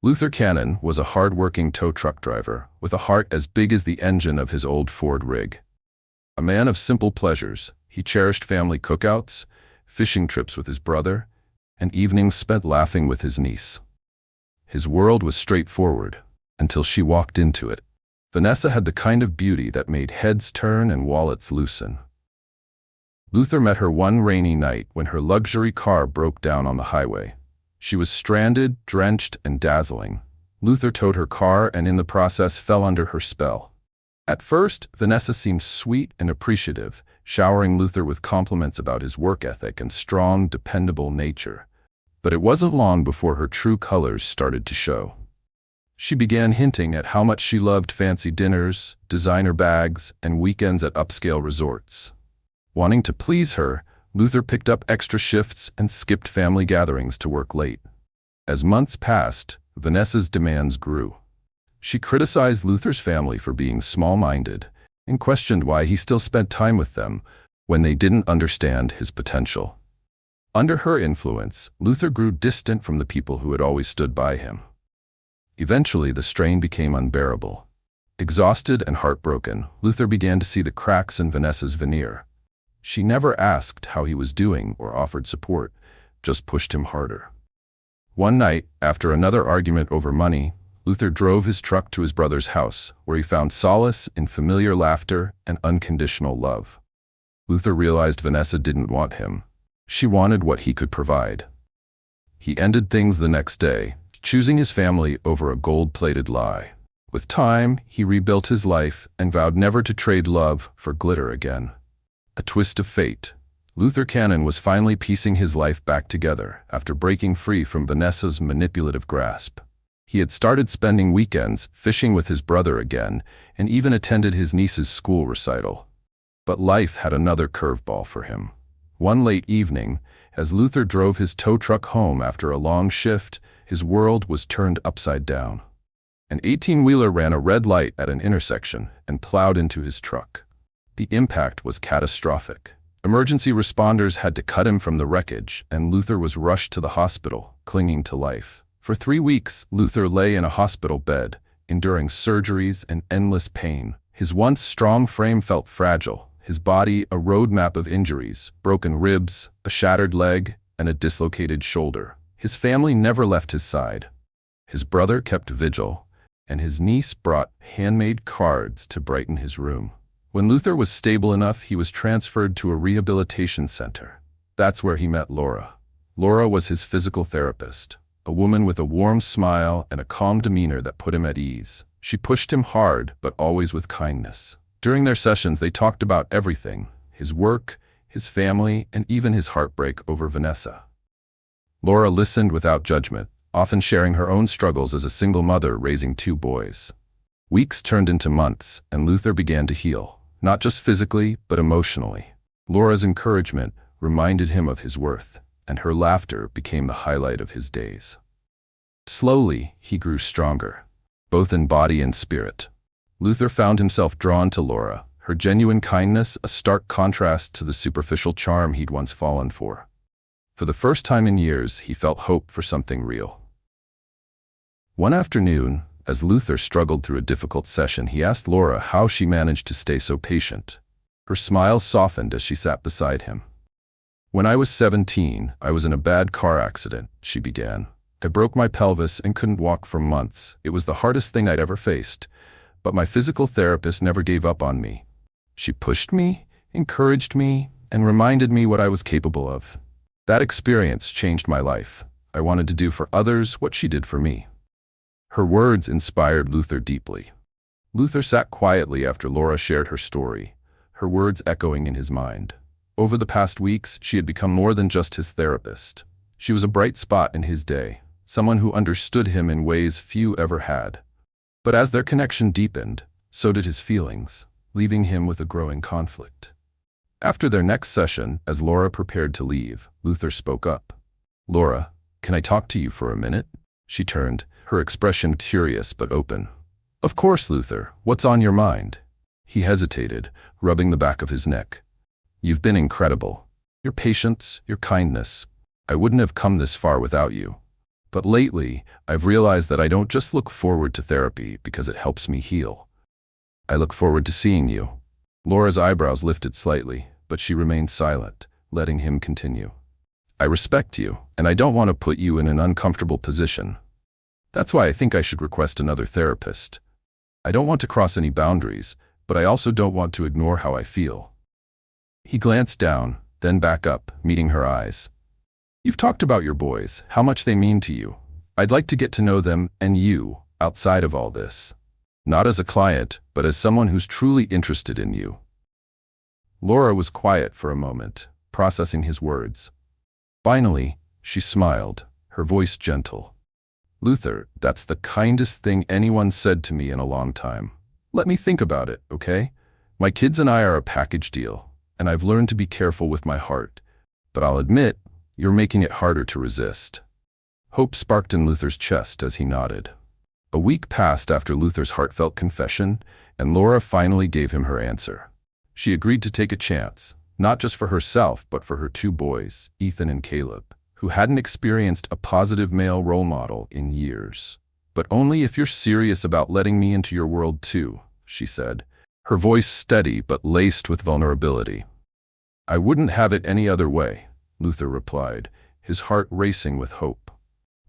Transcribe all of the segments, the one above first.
Luther Cannon was a hard-working tow truck driver with a heart as big as the engine of his old Ford rig. A man of simple pleasures, he cherished family cookouts, fishing trips with his brother, and evenings spent laughing with his niece. His world was straightforward, until she walked into it. Vanessa had the kind of beauty that made heads turn and wallets loosen. Luther met her one rainy night when her luxury car broke down on the highway. She was stranded, drenched, and dazzling. Luther towed her car and in the process fell under her spell. At first, Vanessa seemed sweet and appreciative, showering Luther with compliments about his work ethic and strong, dependable nature. But it wasn't long before her true colors started to show. She began hinting at how much she loved fancy dinners, designer bags, and weekends at upscale resorts. Wanting to please her, Luther picked up extra shifts and skipped family gatherings to work late. As months passed, Vanessa's demands grew. She criticized Luther's family for being small-minded and questioned why he still spent time with them when they didn't understand his potential. Under her influence, Luther grew distant from the people who had always stood by him. Eventually, the strain became unbearable. Exhausted and heartbroken, Luther began to see the cracks in Vanessa's veneer. She never asked how he was doing or offered support, just pushed him harder. One night, after another argument over money, Luther drove his truck to his brother's house, where he found solace in familiar laughter and unconditional love. Luther realized Vanessa didn't want him. She wanted what he could provide. He ended things the next day, choosing his family over a gold-plated lie. With time, he rebuilt his life and vowed never to trade love for glitter again. A twist of fate. Luther Cannon was finally piecing his life back together after breaking free from Vanessa's manipulative grasp. He had started spending weekends fishing with his brother again and even attended his niece's school recital. But life had another curveball for him. One late evening, as Luther drove his tow truck home after a long shift, his world was turned upside down. An 18-wheeler ran a red light at an intersection and plowed into his truck. The impact was catastrophic. Emergency responders had to cut him from the wreckage, and Luther was rushed to the hospital, clinging to life. For 3 weeks, Luther lay in a hospital bed, enduring surgeries and endless pain. His once strong frame felt fragile, his body a roadmap of injuries, broken ribs, a shattered leg, and a dislocated shoulder. His family never left his side. His brother kept vigil, and his niece brought handmade cards to brighten his room. When Luther was stable enough, he was transferred to a rehabilitation center. That's where he met Laura. Laura was his physical therapist, a woman with a warm smile and a calm demeanor that put him at ease. She pushed him hard, but always with kindness. During their sessions, they talked about everything: his work, his family, and even his heartbreak over Vanessa. Laura listened without judgment, often sharing her own struggles as a single mother raising 2 boys. Weeks turned into months, and Luther began to heal. Not just physically, but emotionally. Laura's encouragement reminded him of his worth, and her laughter became the highlight of his days. Slowly, he grew stronger, both in body and spirit. Luther found himself drawn to Laura, her genuine kindness a stark contrast to the superficial charm he'd once fallen for. For the first time in years, he felt hope for something real. One afternoon, as Luther struggled through a difficult session, he asked Laura how she managed to stay so patient. Her smile softened as she sat beside him. "When I was 17, I was in a bad car accident," she began. "I broke my pelvis and couldn't walk for months. It was the hardest thing I'd ever faced, but my physical therapist never gave up on me. She pushed me, encouraged me, and reminded me what I was capable of. That experience changed my life. I wanted to do for others what she did for me." Her words inspired Luther deeply. Luther sat quietly after Laura shared her story, her words echoing in his mind. Over the past weeks, she had become more than just his therapist. She was a bright spot in his day, someone who understood him in ways few ever had. But as their connection deepened, so did his feelings, leaving him with a growing conflict. After their next session, as Laura prepared to leave, Luther spoke up. "Laura, can I talk to you for a minute?" She turned, her expression curious but open. "Of course, Luther. What's on your mind?" He hesitated, rubbing the back of his neck. "You've been incredible. Your patience, your kindness. I wouldn't have come this far without you." But lately, I've realized that I don't just look forward to therapy because it helps me heal. I look forward to seeing you." Laura's eyebrows lifted slightly, but she remained silent, letting him continue. "I respect you, and I don't want to put you in an uncomfortable position. That's why I think I should request another therapist. I don't want to cross any boundaries, but I also don't want to ignore how I feel." He glanced down, then back up, meeting her eyes. "You've talked about your boys, how much they mean to you. I'd like to get to know them and you, outside of all this. Not as a client, but as someone who's truly interested in you." Laura was quiet for a moment, processing his words. Finally, she smiled, her voice gentle. "Luther, that's the kindest thing anyone said to me in a long time. Let me think about it, okay? My kids and I are a package deal, and I've learned to be careful with my heart. But I'll admit, you're making it harder to resist." Hope sparked in Luther's chest as he nodded. A week passed after Luther's heartfelt confession, and Laura finally gave him her answer. She agreed to take a chance, not just for herself but for her two boys, Ethan and Caleb, who hadn't experienced a positive male role model in years. "But only if you're serious about letting me into your world too," she said, her voice steady but laced with vulnerability. "I wouldn't have it any other way," Luther replied, his heart racing with hope.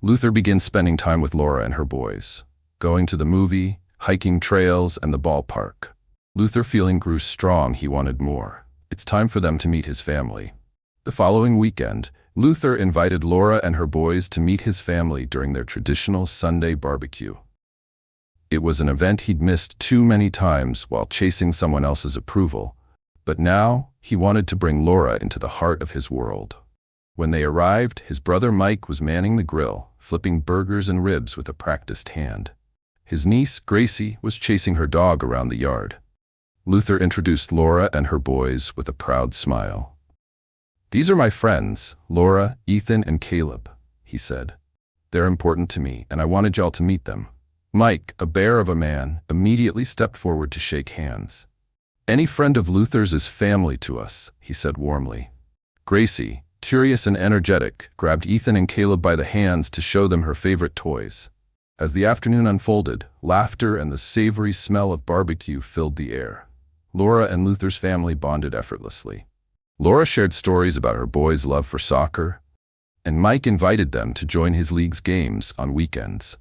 Luther began spending time with Laura and her boys, going to the movie, hiking trails, and the ballpark. Luther feeling grew strong. He wanted more. It's time for them to meet his family. The following weekend, Luther invited Laura and her boys to meet his family during their traditional Sunday barbecue. It was an event he'd missed too many times while chasing someone else's approval, but now he wanted to bring Laura into the heart of his world. When they arrived, his brother Mike was manning the grill, flipping burgers and ribs with a practiced hand. His niece, Gracie, was chasing her dog around the yard. Luther introduced Laura and her boys with a proud smile. "These are my friends, Laura, Ethan, and Caleb," he said. "They're important to me, and I wanted y'all to meet them." Mike, a bear of a man, immediately stepped forward to shake hands. "Any friend of Luther's is family to us," he said warmly. Gracie, curious and energetic, grabbed Ethan and Caleb by the hands to show them her favorite toys. As the afternoon unfolded, laughter and the savory smell of barbecue filled the air. Laura and Luther's family bonded effortlessly. Laura shared stories about her boys' love for soccer, and Mike invited them to join his league's games on weekends.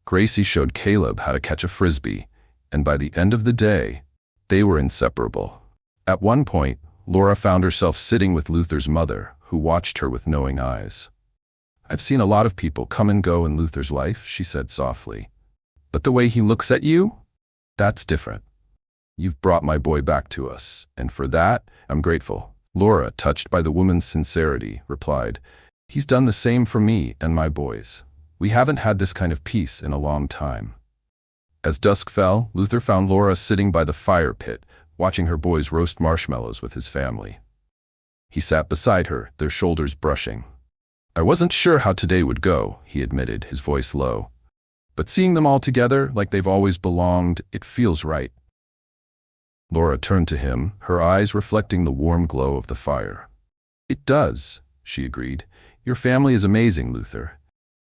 Gracie showed Caleb how to catch a frisbee, and by the end of the day, they were inseparable. At one point, Laura found herself sitting with Luther's mother, who watched her with knowing eyes. "I've seen a lot of people come and go in Luther's life," she said softly. "But the way he looks at you? That's different. You've brought my boy back to us, and for that, I'm grateful." Laura, touched by the woman's sincerity, replied, "He's done the same for me and my boys. We haven't had this kind of peace in a long time." As dusk fell, Luther found Laura sitting by the fire pit, watching her boys roast marshmallows with his family. He sat beside her, their shoulders brushing. "I wasn't sure how today would go," he admitted, his voice low. "But seeing them all together, like they've always belonged, it feels right." Laura turned to him, her eyes reflecting the warm glow of the fire. "It does," she agreed. "Your family is amazing, Luther.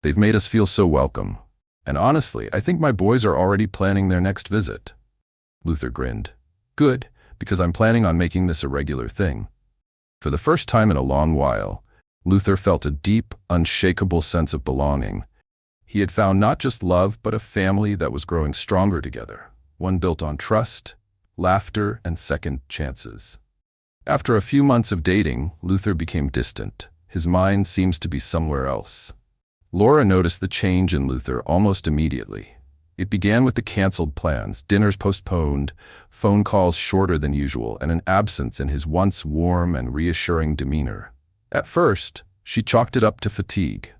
They've made us feel so welcome. And honestly, I think my boys are already planning their next visit." Luther grinned. "Good, because I'm planning on making this a regular thing." For the first time in a long while, Luther felt a deep, unshakable sense of belonging. He had found not just love, but a family that was growing stronger together, one built on trust, laughter, and second chances. After a few months of dating, Luther became distant. His mind seems to be somewhere else. Laura noticed the change in Luther almost immediately. It began with the canceled plans, dinners postponed, phone calls shorter than usual, and an absence in his once warm and reassuring demeanor. At first, she chalked it up to fatigue.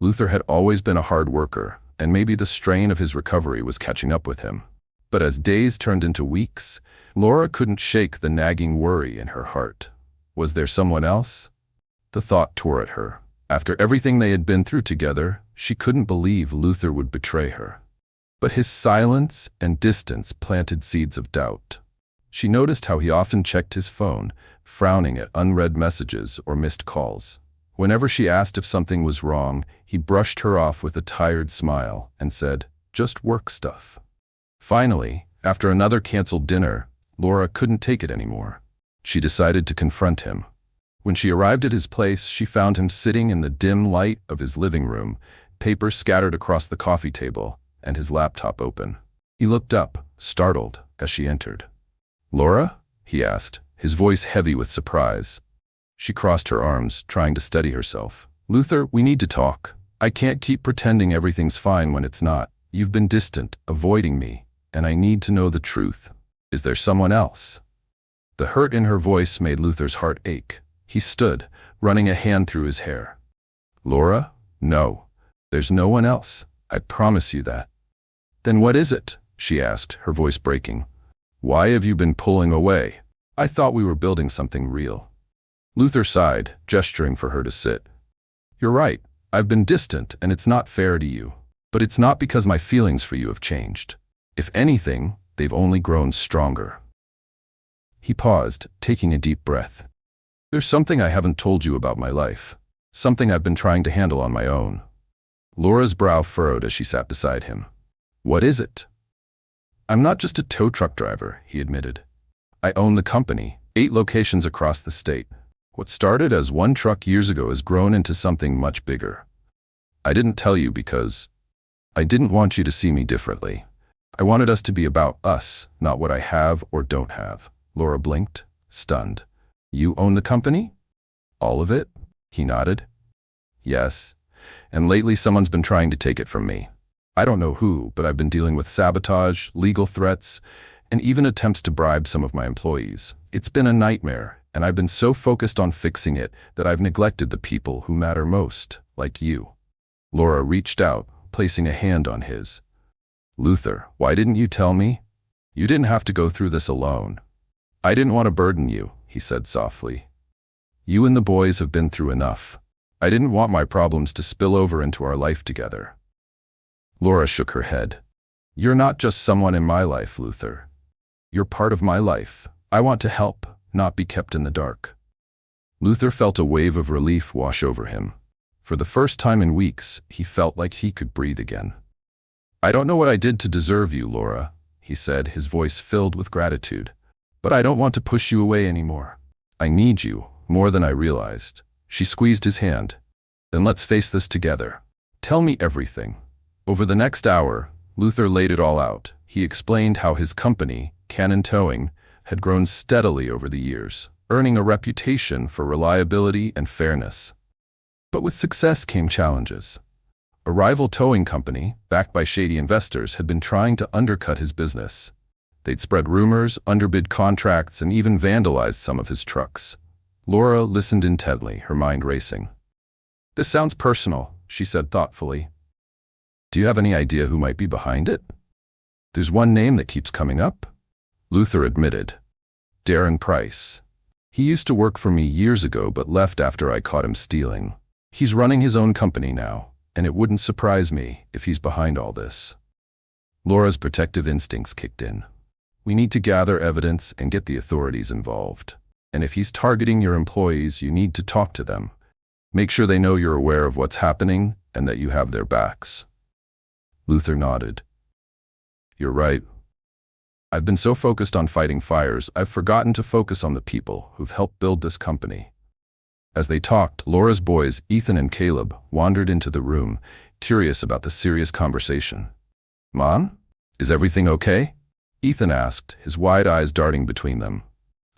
Luther had always been a hard worker, and maybe the strain of his recovery was catching up with him. But as days turned into weeks, Laura couldn't shake the nagging worry in her heart. Was there someone else? The thought tore at her. After everything they had been through together, she couldn't believe Luther would betray her. But his silence and distance planted seeds of doubt. She noticed how he often checked his phone, frowning at unread messages or missed calls. Whenever she asked if something was wrong, he brushed her off with a tired smile and said, "Just work stuff." Finally, after another canceled dinner, Laura couldn't take it anymore. She decided to confront him. When she arrived at his place, she found him sitting in the dim light of his living room, papers scattered across the coffee table, and his laptop open. He looked up, startled, as she entered. "Laura?" he asked, his voice heavy with surprise. She crossed her arms, trying to steady herself. "Luther, we need to talk. I can't keep pretending everything's fine when it's not. You've been distant, avoiding me, and I need to know the truth. Is there someone else?" The hurt in her voice made Luther's heart ache. He stood, running a hand through his hair. "Laura? No. There's no one else. I promise you that." "Then what is it?" she asked, her voice breaking. "Why have you been pulling away? I thought we were building something real." Luther sighed, gesturing for her to sit. "You're right. I've been distant, and it's not fair to you. But it's not because my feelings for you have changed. If anything, they've only grown stronger." He paused, taking a deep breath. "There's something I haven't told you about my life. Something I've been trying to handle on my own." Laura's brow furrowed as she sat beside him. "What is it?" "I'm not just a tow truck driver," he admitted. "I own the company, 8 locations across the state. What started as one truck years ago has grown into something much bigger. I didn't tell you because I didn't want you to see me differently. I wanted us to be about us, not what I have or don't have." Laura blinked, stunned. "You own the company?" "All of it?" He nodded. "Yes, and lately someone's been trying to take it from me. I don't know who, but I've been dealing with sabotage, legal threats, and even attempts to bribe some of my employees. It's been a nightmare, and I've been so focused on fixing it that I've neglected the people who matter most, like you." Laura reached out, placing a hand on his. "Luther, why didn't you tell me? You didn't have to go through this alone." "I didn't want to burden you," he said softly. "You and the boys have been through enough. I didn't want my problems to spill over into our life together." Laura shook her head. "You're not just someone in my life, Luther. You're part of my life. I want to help, not be kept in the dark." Luther felt a wave of relief wash over him. For the first time in weeks, he felt like he could breathe again. "I don't know what I did to deserve you, Laura," he said, his voice filled with gratitude. "But I don't want to push you away anymore. I need you, more than I realized." She squeezed his hand. "Then let's face this together. Tell me everything." Over the next hour, Luther laid it all out. He explained how his company, Cannon Towing, had grown steadily over the years, earning a reputation for reliability and fairness. But with success came challenges. A rival towing company, backed by shady investors, had been trying to undercut his business. They'd spread rumors, underbid contracts, and even vandalized some of his trucks. Laura listened intently, her mind racing. "This sounds personal," she said thoughtfully. "Do you have any idea who might be behind it?" "There's one name that keeps coming up," Luther admitted. "Darren Price. He used to work for me years ago but left after I caught him stealing. He's running his own company now, and it wouldn't surprise me if he's behind all this." Laura's protective instincts kicked in. "We need to gather evidence and get the authorities involved. And if he's targeting your employees, you need to talk to them. Make sure they know you're aware of what's happening and that you have their backs." Luther nodded. "You're right. I've been so focused on fighting fires, I've forgotten to focus on the people who've helped build this company." As they talked, Laura's boys, Ethan and Caleb, wandered into the room, curious about the serious conversation. "Mom, is everything okay?" Ethan asked, his wide eyes darting between them.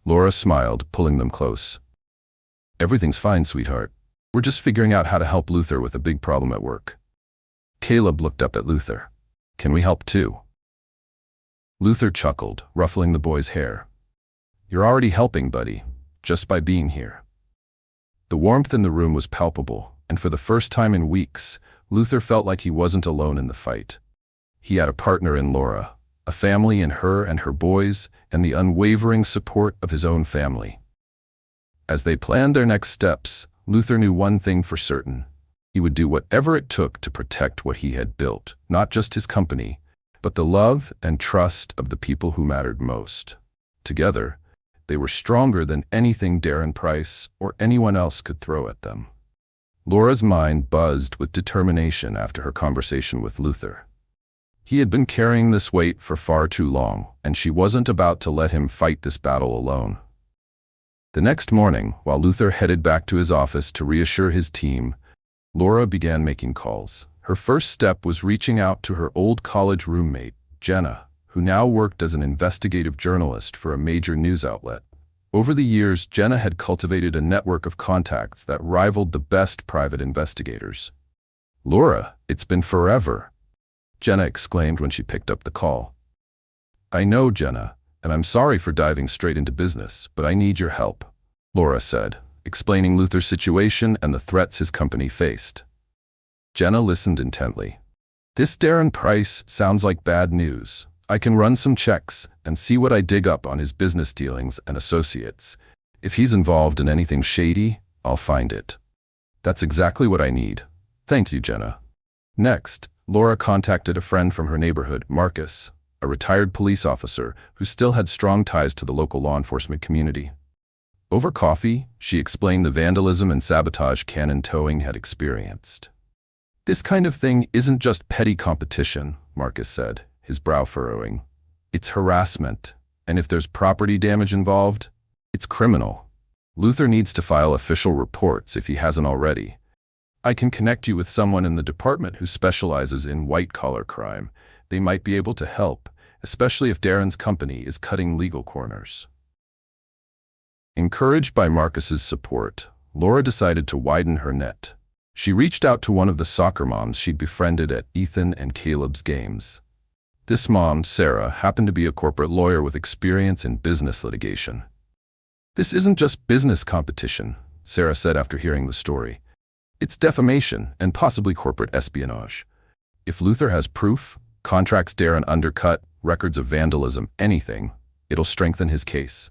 Laura smiled, pulling them close. "Everything's fine, sweetheart. We're just figuring out how to help Luther with a big problem at work." Caleb looked up at Luther. "Can we help too?" Luther chuckled, ruffling the boy's hair. "You're already helping, buddy, just by being here." The warmth in the room was palpable, and for the first time in weeks, Luther felt like he wasn't alone in the fight. He had a partner in Laura, a family in her and her boys, and the unwavering support of his own family. As they planned their next steps, Luther knew one thing for certain. He would do whatever it took to protect what he had built, not just his company, but the love and trust of the people who mattered most. Together, they were stronger than anything Darren Price or anyone else could throw at them. Laura's mind buzzed with determination after her conversation with Luther. He had been carrying this weight for far too long, and she wasn't about to let him fight this battle alone. The next morning, while Luther headed back to his office to reassure his team, Laura began making calls. Her first step was reaching out to her old college roommate, Jenna, who now worked as an investigative journalist for a major news outlet. Over the years, Jenna had cultivated a network of contacts that rivaled the best private investigators. "Laura, it's been forever," Jenna exclaimed when she picked up the call. "I know, Jenna, and I'm sorry for diving straight into business, but I need your help," Laura said, explaining Luther's situation and the threats his company faced. Jenna listened intently. "This Darren Price sounds like bad news. I can run some checks and see what I dig up on his business dealings and associates. If he's involved in anything shady, I'll find it." "That's exactly what I need. Thank you, Jenna." Next, Laura contacted a friend from her neighborhood, Marcus, a retired police officer who still had strong ties to the local law enforcement community. Over coffee, she explained the vandalism and sabotage Cannon Towing had experienced. "This kind of thing isn't just petty competition," Marcus said, his brow furrowing. "It's harassment, and if there's property damage involved, it's criminal. Luther needs to file official reports if he hasn't already. I can connect you with someone in the department who specializes in white-collar crime. They might be able to help, especially if Darren's company is cutting legal corners." Encouraged by Marcus's support, Laura decided to widen her net. She reached out to one of the soccer moms she'd befriended at Ethan and Caleb's games. This mom, Sarah, happened to be a corporate lawyer with experience in business litigation. "This isn't just business competition," Sarah said after hearing the story. "It's defamation and possibly corporate espionage. If Luther has proof, contracts Darren undercut, records of vandalism, anything, it'll strengthen his case.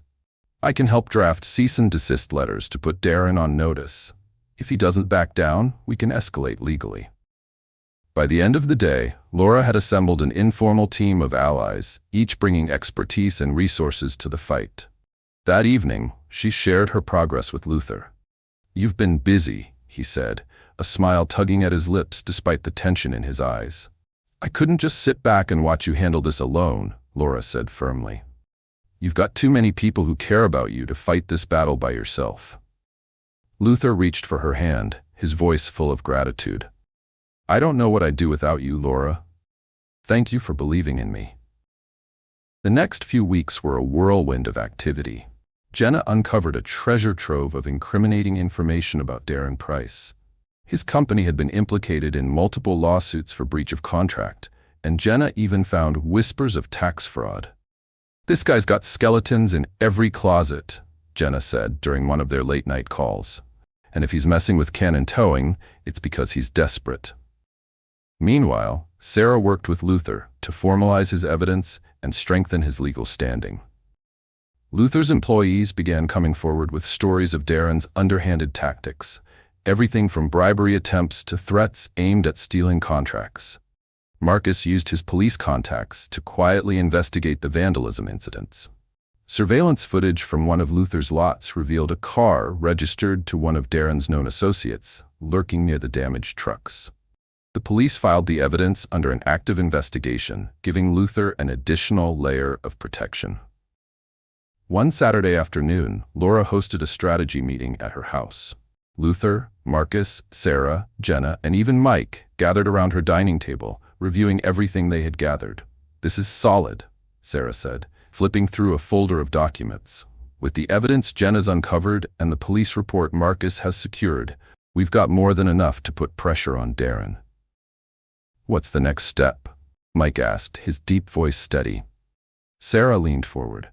I can help draft cease and desist letters to put Darren on notice. If he doesn't back down, we can escalate legally." By the end of the day, Laura had assembled an informal team of allies, each bringing expertise and resources to the fight. That evening, she shared her progress with Luther. "You've been busy," he said, a smile tugging at his lips despite the tension in his eyes. "I couldn't just sit back and watch you handle this alone," Laura said firmly. "You've got too many people who care about you to fight this battle by yourself." Luther reached for her hand, his voice full of gratitude. "I don't know what I'd do without you, Laura. Thank you for believing in me." The next few weeks were a whirlwind of activity. Jenna uncovered a treasure trove of incriminating information about Darren Price. His company had been implicated in multiple lawsuits for breach of contract, and Jenna even found whispers of tax fraud. "This guy's got skeletons in every closet," Jenna said during one of their late-night calls. "And if he's messing with Cannon Towing, it's because he's desperate." Meanwhile, Sarah worked with Luther to formalize his evidence and strengthen his legal standing. Luther's employees began coming forward with stories of Darren's underhanded tactics, everything from bribery attempts to threats aimed at stealing contracts. Marcus used his police contacts to quietly investigate the vandalism incidents. Surveillance footage from one of Luther's lots revealed a car registered to one of Darren's known associates lurking near the damaged trucks. The police filed the evidence under an active investigation, giving Luther an additional layer of protection. One Saturday afternoon, Laura hosted a strategy meeting at her house. Luther, Marcus, Sarah, Jenna, and even Mike gathered around her dining table, reviewing everything they had gathered. "This is solid," Sarah said, flipping through a folder of documents. "With the evidence Jenna's uncovered and the police report Marcus has secured, we've got more than enough to put pressure on Darren." "What's the next step?" Mike asked, his deep voice steady. Sarah leaned forward.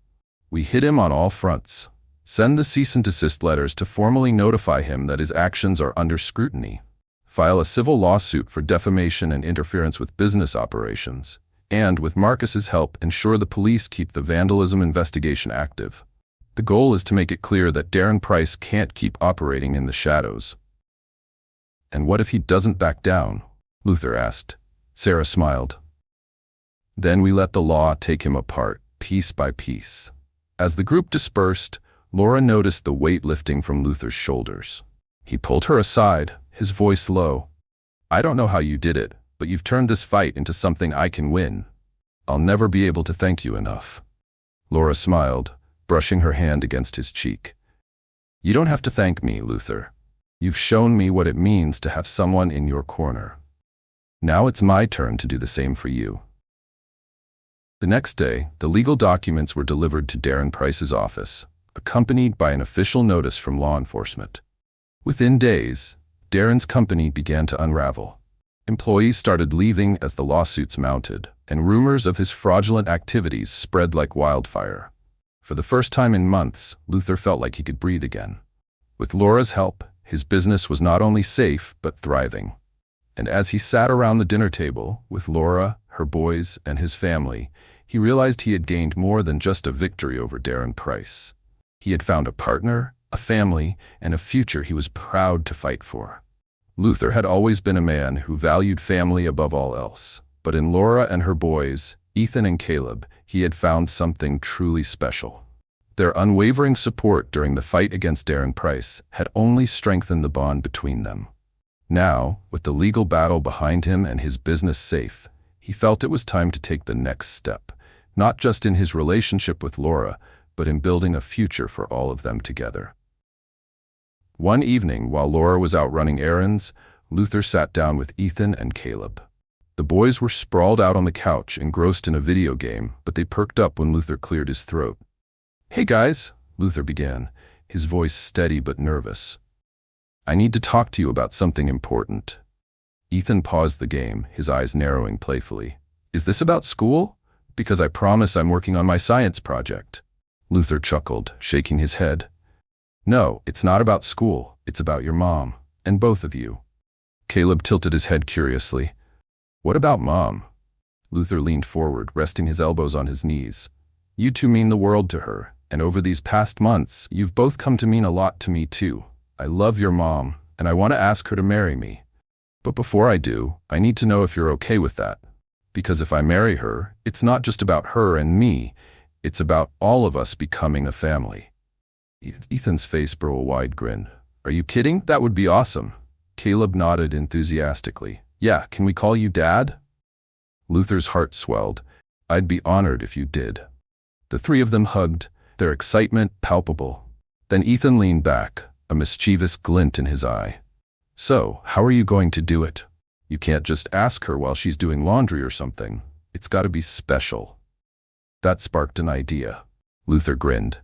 "We hit him on all fronts. Send the cease and desist letters to formally notify him that his actions are under scrutiny. File a civil lawsuit for defamation and interference with business operations. And, with Marcus's help, ensure the police keep the vandalism investigation active. The goal is to make it clear that Darren Price can't keep operating in the shadows." "And what if he doesn't back down?" Luther asked. Sarah smiled. "Then we let the law take him apart, piece by piece." As the group dispersed, Laura noticed the weight lifting from Luther's shoulders. He pulled her aside, his voice low. "I don't know how you did it, but you've turned this fight into something I can win. I'll never be able to thank you enough." Laura smiled, brushing her hand against his cheek. "You don't have to thank me, Luther. You've shown me what it means to have someone in your corner. Now it's my turn to do the same for you." The next day, the legal documents were delivered to Darren Price's office, accompanied by an official notice from law enforcement. Within days, Darren's company began to unravel. Employees started leaving as the lawsuits mounted, and rumors of his fraudulent activities spread like wildfire. For the first time in months, Luther felt like he could breathe again. With Laura's help, his business was not only safe but thriving. And as he sat around the dinner table with Laura, her boys, and his family, he realized he had gained more than just a victory over Darren Price. He had found a partner, a family, and a future he was proud to fight for. Luther had always been a man who valued family above all else, but in Laura and her boys, Ethan and Caleb, he had found something truly special. Their unwavering support during the fight against Darren Price had only strengthened the bond between them. Now, with the legal battle behind him and his business safe, he felt it was time to take the next step, not just in his relationship with Laura, but in building a future for all of them together. One evening, while Laura was out running errands, Luther sat down with Ethan and Caleb. The boys were sprawled out on the couch, engrossed in a video game, but they perked up when Luther cleared his throat. "Hey guys," Luther began, his voice steady but nervous. "I need to talk to you about something important." Ethan paused the game, his eyes narrowing playfully. "Is this about school? Because I promise I'm working on my science project." Luther chuckled, shaking his head. "No, it's not about school. It's about your mom, and both of you." Caleb tilted his head curiously. "What about Mom?" Luther leaned forward, resting his elbows on his knees. "You two mean the world to her, and over these past months, you've both come to mean a lot to me too. I love your mom, and I want to ask her to marry me. But before I do, I need to know if you're okay with that. Because if I marry her, it's not just about her and me, it's about all of us becoming a family." Ethan's face bore a wide grin. "Are you kidding? That would be awesome." Caleb nodded enthusiastically. "Yeah, can we call you Dad?" Luther's heart swelled. "I'd be honored if you did." The three of them hugged, their excitement palpable. Then Ethan leaned back, a mischievous glint in his eye. "So, how are you going to do it? You can't just ask her while she's doing laundry or something. It's got to be special." That sparked an idea. Luther grinned.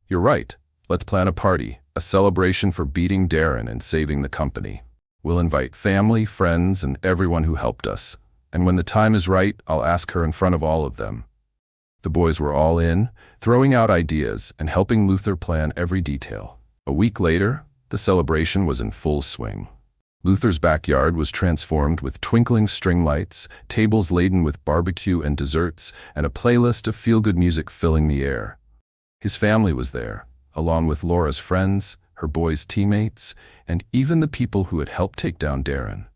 "You're right. Let's plan a party, a celebration for beating Darren and saving the company. We'll invite family, friends, and everyone who helped us. And when the time is right, I'll ask her in front of all of them." The boys were all in, throwing out ideas and helping Luther plan every detail. A week later, the celebration was in full swing. Luther's backyard was transformed with twinkling string lights, tables laden with barbecue and desserts, and a playlist of feel-good music filling the air. His family was there, along with Laura's friends, her boys' teammates, and even the people who had helped take down Darren.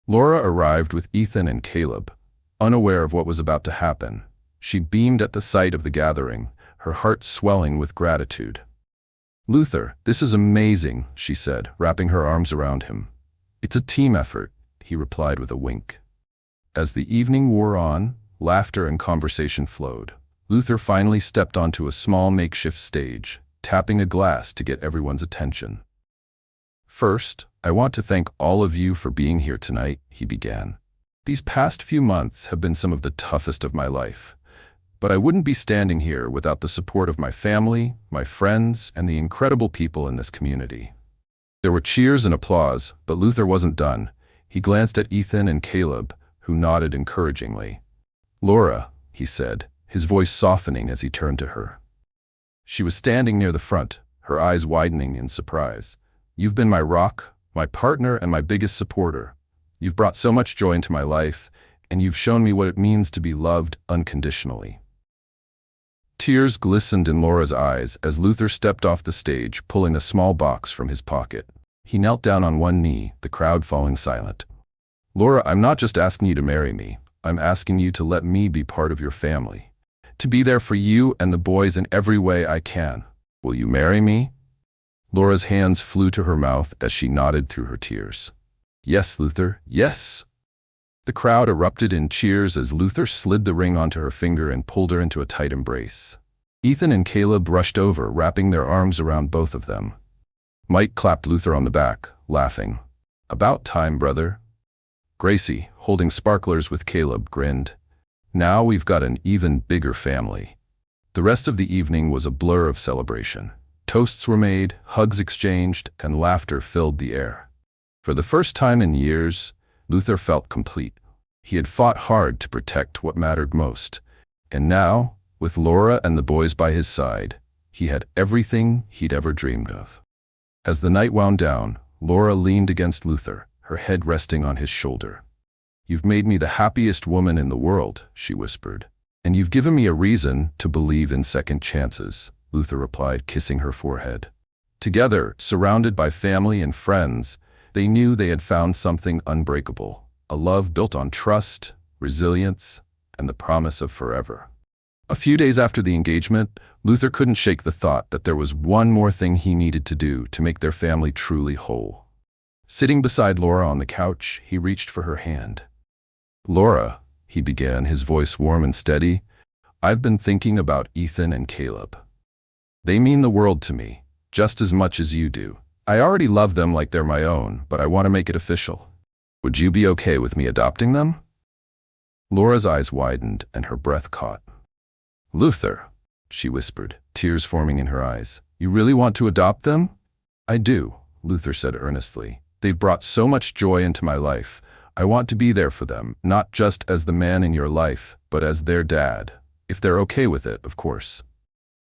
Laura arrived with Ethan and Caleb, unaware of what was about to happen. She beamed at the sight of the gathering, her heart swelling with gratitude. "Luther, this is amazing," she said, wrapping her arms around him. "It's a team effort," he replied with a wink. As the evening wore on, laughter and conversation flowed. Luther finally stepped onto a small makeshift stage, tapping a glass to get everyone's attention. "First, I want to thank all of you for being here tonight," he began. "These past few months have been some of the toughest of my life. But I wouldn't be standing here without the support of my family, my friends, and the incredible people in this community." There were cheers and applause, but Luther wasn't done. He glanced at Ethan and Caleb, who nodded encouragingly. "Laura," he said, his voice softening as he turned to her. She was standing near the front, her eyes widening in surprise. "You've been my rock, my partner, and my biggest supporter. You've brought so much joy into my life, and you've shown me what it means to be loved unconditionally." Tears glistened in Laura's eyes as Luther stepped off the stage, pulling a small box from his pocket. He knelt down on one knee, the crowd falling silent. "Laura, I'm not just asking you to marry me. I'm asking you to let me be part of your family. To be there for you and the boys in every way I can. Will you marry me?" Laura's hands flew to her mouth as she nodded through her tears. Yes, Luther, yes. The crowd erupted in cheers as Luther slid the ring onto her finger and pulled her into a tight embrace. Ethan and Caleb rushed over, wrapping their arms around both of them. Mike clapped Luther on the back, laughing. About time, brother. Gracie, holding sparklers with Caleb, grinned. Now we've got an even bigger family. The rest of the evening was a blur of celebration. Toasts were made, hugs exchanged, and laughter filled the air. For the first time in years, Luther felt complete. He had fought hard to protect what mattered most. And now, with Laura and the boys by his side, he had everything he'd ever dreamed of. As the night wound down, Laura leaned against Luther, her head resting on his shoulder. You've made me the happiest woman in the world, she whispered. And you've given me a reason to believe in second chances, Luther replied, kissing her forehead. Together, surrounded by family and friends, they knew they had found something unbreakable, a love built on trust, resilience, and the promise of forever. A few days after the engagement, Luther couldn't shake the thought that there was one more thing he needed to do to make their family truly whole. Sitting beside Laura on the couch, he reached for her hand. Laura, he began, his voice warm and steady, I've been thinking about Ethan and Caleb. They mean the world to me, just as much as you do. I already love them like they're my own, but I want to make it official. Would you be okay with me adopting them? Laura's eyes widened and her breath caught. Luther, she whispered, tears forming in her eyes. You really want to adopt them? I do, Luther said earnestly. They've brought so much joy into my life. I want to be there for them, not just as the man in your life, but as their dad. If they're okay with it, of course.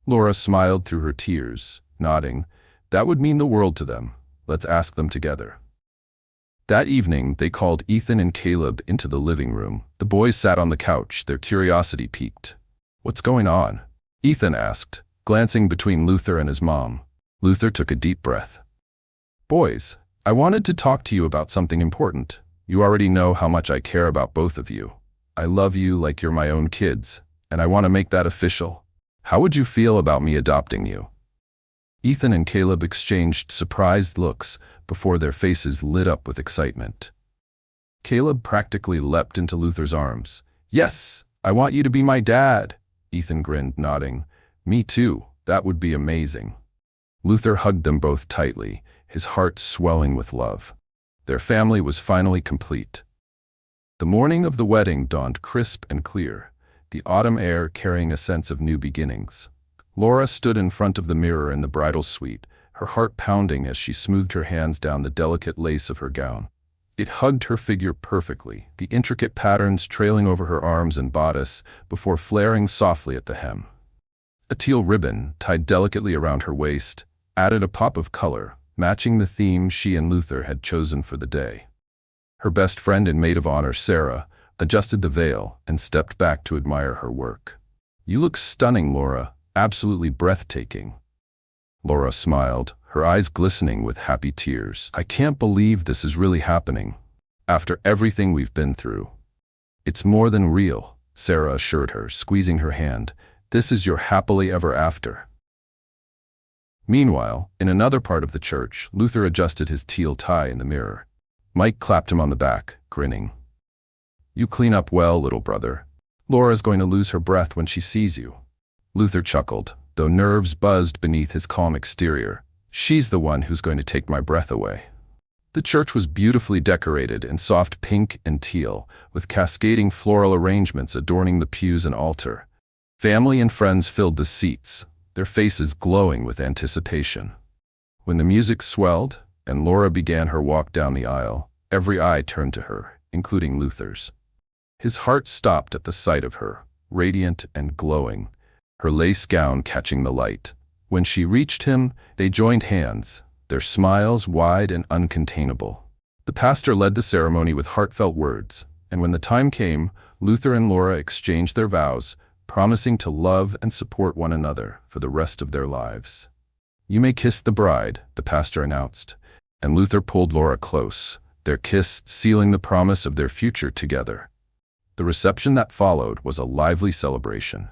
Laura smiled through her tears, nodding. That would mean the world to them. Let's ask them together. That evening, they called Ethan and Caleb into the living room. The boys sat on the couch, their curiosity piqued. What's going on? Ethan asked, glancing between Luther and his mom. Luther took a deep breath. Boys, I wanted to talk to you about something important. You already know how much I care about both of you. I love you like you're my own kids, and I want to make that official. How would you feel about me adopting you? Ethan and Caleb exchanged surprised looks before their faces lit up with excitement. Caleb practically leapt into Luther's arms. Yes, I want you to be my dad. Ethan grinned, nodding. Me too, that would be amazing. Luther hugged them both tightly, his heart swelling with love. Their family was finally complete. The morning of the wedding dawned crisp and clear, the autumn air carrying a sense of new beginnings. Laura stood in front of the mirror in the bridal suite, her heart pounding as she smoothed her hands down the delicate lace of her gown. It hugged her figure perfectly, the intricate patterns trailing over her arms and bodice before flaring softly at the hem. A teal ribbon, tied delicately around her waist, added a pop of color, matching the theme she and Luther had chosen for the day. Her best friend and maid of honor, Sarah, adjusted the veil and stepped back to admire her work. You look stunning, Laura, absolutely breathtaking. Laura smiled, her eyes glistening with happy tears. I can't believe this is really happening. After everything we've been through. It's more than real, Sarah assured her, squeezing her hand. This is your happily ever after. Meanwhile, in another part of the church, Luther adjusted his teal tie in the mirror. Mike clapped him on the back, grinning. You clean up well, little brother. Laura's going to lose her breath when she sees you. Luther chuckled, though nerves buzzed beneath his calm exterior. She's the one who's going to take my breath away. The church was beautifully decorated in soft pink and teal, with cascading floral arrangements adorning the pews and altar. Family and friends filled the seats, their faces glowing with anticipation. When the music swelled and Laura began her walk down the aisle, every eye turned to her, including Luther's. His heart stopped at the sight of her, radiant and glowing, her lace gown catching the light. When she reached him, they joined hands, their smiles wide and uncontainable. The pastor led the ceremony with heartfelt words, and when the time came, Luther and Laura exchanged their vows, promising to love and support one another for the rest of their lives. You may kiss the bride, the pastor announced, and Luther pulled Laura close, their kiss sealing the promise of their future together. The reception that followed was a lively celebration.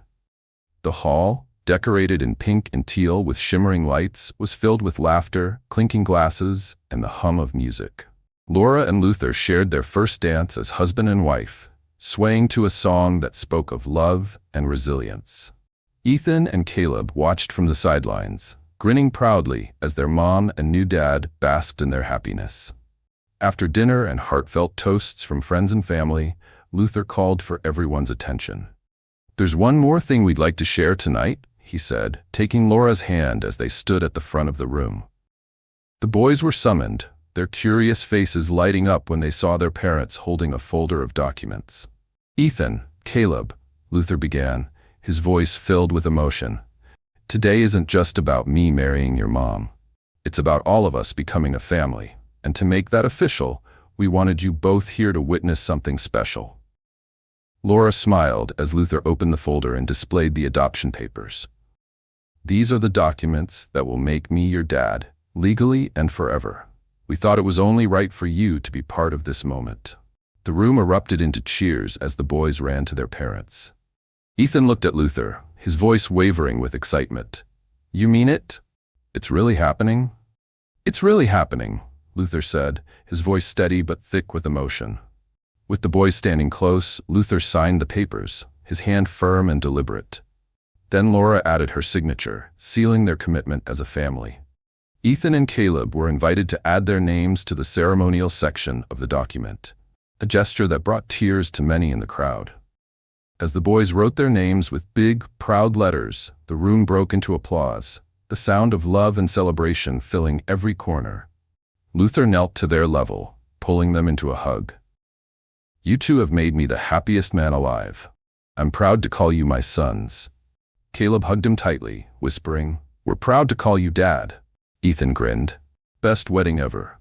The hall, decorated in pink and teal with shimmering lights, was filled with laughter, clinking glasses, and the hum of music. Laura and Luther shared their first dance as husband and wife, swaying to a song that spoke of love and resilience. Ethan and Caleb watched from the sidelines, grinning proudly as their mom and new dad basked in their happiness. After dinner and heartfelt toasts from friends and family, Luther called for everyone's attention. "There's one more thing we'd like to share tonight," he said, taking Laura's hand as they stood at the front of the room. The boys were summoned, their curious faces lighting up when they saw their parents holding a folder of documents. "Ethan, Caleb," Luther began, his voice filled with emotion. "Today isn't just about me marrying your mom. It's about all of us becoming a family, and to make that official, we wanted you both here to witness something special." Laura smiled as Luther opened the folder and displayed the adoption papers. "These are the documents that will make me your dad, legally and forever. We thought it was only right for you to be part of this moment." The room erupted into cheers as the boys ran to their parents. Ethan looked at Luther, his voice wavering with excitement. "You mean it? It's really happening?" "It's really happening," Luther said, his voice steady but thick with emotion. With the boys standing close, Luther signed the papers, his hand firm and deliberate. Then Laura added her signature, sealing their commitment as a family. Ethan and Caleb were invited to add their names to the ceremonial section of the document, a gesture that brought tears to many in the crowd. As the boys wrote their names with big, proud letters, the room broke into applause, the sound of love and celebration filling every corner. Luther knelt to their level, pulling them into a hug. "You two have made me the happiest man alive. I'm proud to call you my sons." Caleb hugged him tightly, whispering, "We're proud to call you Dad." Ethan grinned. "Best wedding ever."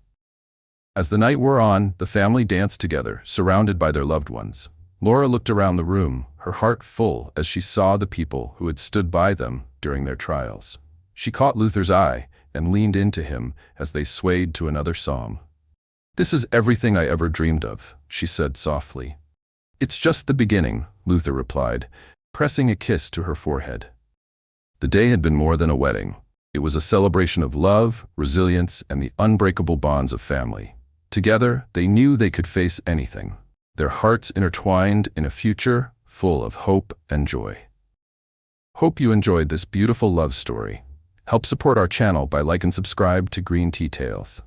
As the night wore on, the family danced together, surrounded by their loved ones. Laura looked around the room, her heart full as she saw the people who had stood by them during their trials. She caught Luther's eye and leaned into him as they swayed to another song. "This is everything I ever dreamed of," she said softly. "It's just the beginning," Luther replied, pressing a kiss to her forehead. The day had been more than a wedding. It was a celebration of love, resilience, and the unbreakable bonds of family. Together, they knew they could face anything, their hearts intertwined in a future full of hope and joy. Hope you enjoyed this beautiful love story. Help support our channel by like and subscribe to Green Tea Tales.